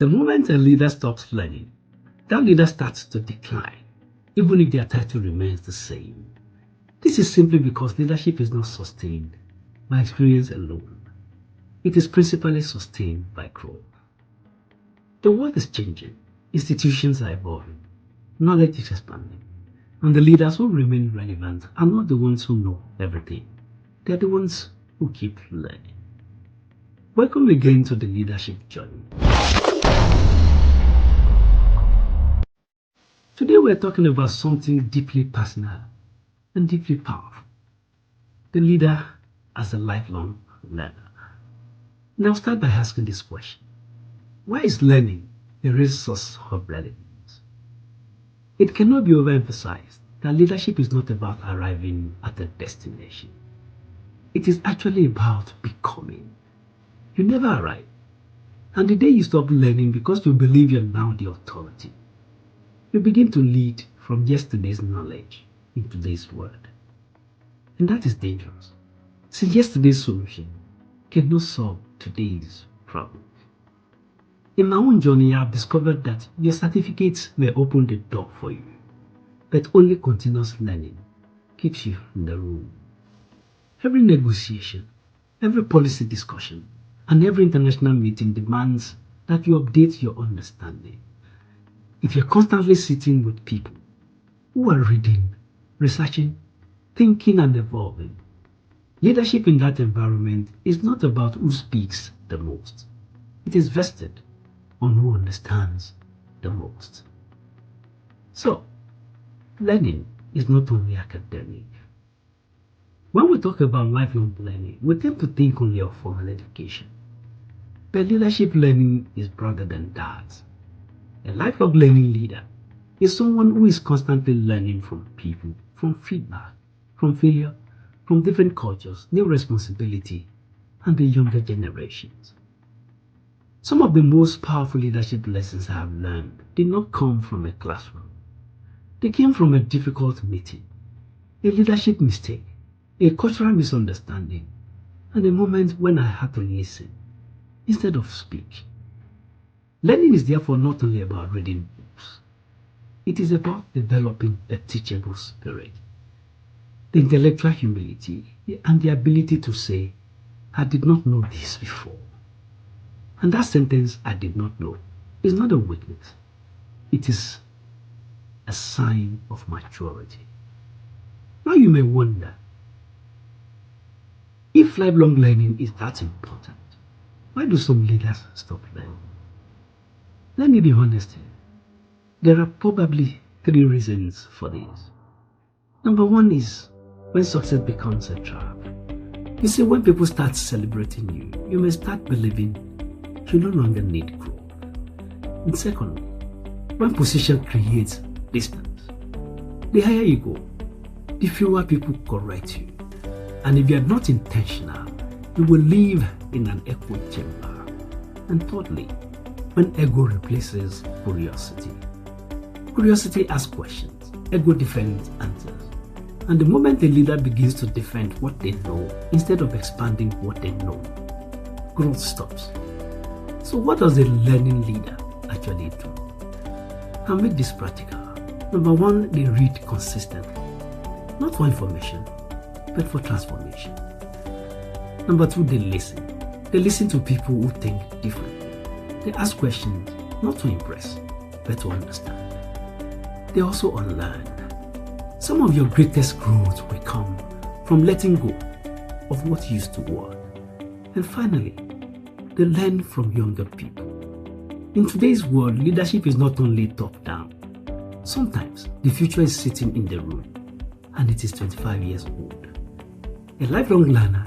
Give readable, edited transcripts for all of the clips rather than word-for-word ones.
The moment a leader stops learning, that leader starts to decline, even if their title remains the same. This is simply because leadership is not sustained by experience alone. It is principally sustained by growth. The world is changing, institutions are evolving, knowledge is expanding, and the leaders who remain relevant are not the ones who know everything. They are the ones who keep learning. Welcome again to the leadership journey. Today we're talking about something deeply personal and deeply powerful. The leader as a lifelong learner. Now start by asking this question. Why is learning a real source of relevance? It cannot be overemphasized that leadership is not about arriving at a destination. It is actually about becoming. You never arrive. And the day you stop learning because you believe you're now the authority, you begin to lead from yesterday's knowledge in today's world. And that is dangerous, since yesterday's solution cannot solve today's problem. In my own journey, I have discovered that your certificates may open the door for you, but only continuous learning keeps you in the room. Every negotiation, every policy discussion, and every international meeting demands that you update your understanding. If you're constantly sitting with people who are reading, researching, thinking, and evolving, leadership in that environment is not about who speaks the most. It is vested on who understands the most. So, learning is not only academic. When we talk about lifelong learning, we tend to think only of formal education. But leadership learning is broader than that. A lifelong learning leader is someone who is constantly learning from people, from feedback, from failure, from different cultures, new responsibility, and the younger generations. Some of the most powerful leadership lessons I have learned did not come from a classroom. They came from a difficult meeting, a leadership mistake, a cultural misunderstanding, and a moment when I had to listen instead of speak. Learning is therefore not only about reading books. It is about developing a teachable spirit, the intellectual humility, and the ability to say, I did not know this before. And that sentence, I did not know, is not a weakness. It is a sign of maturity. Now you may wonder, if lifelong learning is that important, why do some leaders stop learning? Let me be honest here. There are probably 3 reasons for this. Number 1 is when success becomes a trap. You see, when people start celebrating you, you may start believing you no longer need growth. And secondly, when position creates distance, the higher you go, the fewer people correct you. And if you are not intentional, you will live in an echo chamber. And thirdly, when ego replaces curiosity. Curiosity asks questions, ego defends answers. And the moment a leader begins to defend what they know instead of expanding what they know, growth stops. So what does a learning leader actually do? I'll make this practical. Number 1, they read consistently. Not for information, but for transformation. Number 2, they listen. They listen to people who think differently. They ask questions not to impress, but to understand. They also unlearn. Some of your greatest growth will come from letting go of what used to work. And finally, they learn from younger people. In today's world, leadership is not only top-down. Sometimes the future is sitting in the room, and it is 25 years old. A lifelong learner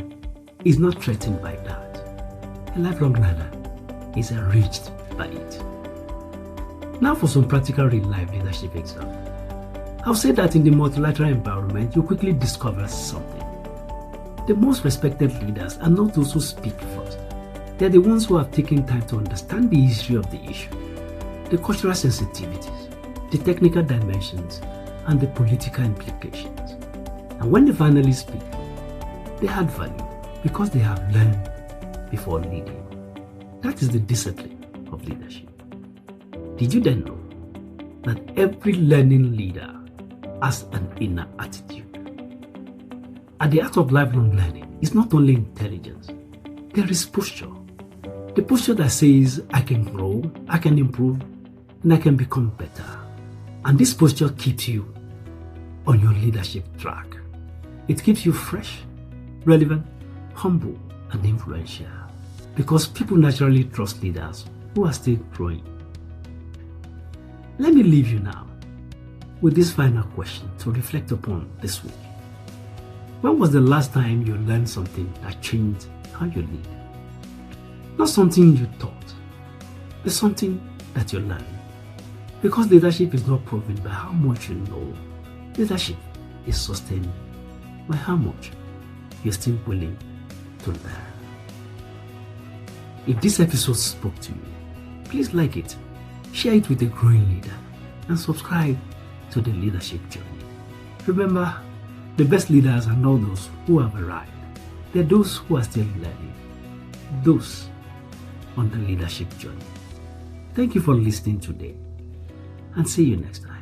is not threatened by that. A lifelong learner is enriched by it. Now for some practical real-life leadership example. I'll say that in the multilateral environment, you quickly discover something. The most respected leaders are not those who speak first. They're the ones who have taken time to understand the history of the issue, the cultural sensitivities, the technical dimensions, and the political implications. And when they finally speak, they add value because they have learned before leading. That is the discipline of leadership. Did you then know that every learning leader has an inner attitude? At the heart of lifelong learning is not only intelligence, there is posture. The posture that says, I can grow, I can improve, and I can become better. And this posture keeps you on your leadership track. It keeps you fresh, relevant, humble, and influential. Because people naturally trust leaders who are still growing. Let me leave you now with this final question to reflect upon this week. When was the last time you learned something that changed how you lead? Not something you taught, but something that you learned. Because leadership is not proven by how much you know. Leadership is sustained by how much you're still willing to learn. If this episode spoke to you, please like it, share it with a growing leader, and subscribe to the Leadership Journey. Remember, the best leaders are not those who have arrived. They're those who are still learning. Those on the leadership journey. Thank you for listening today, and see you next time.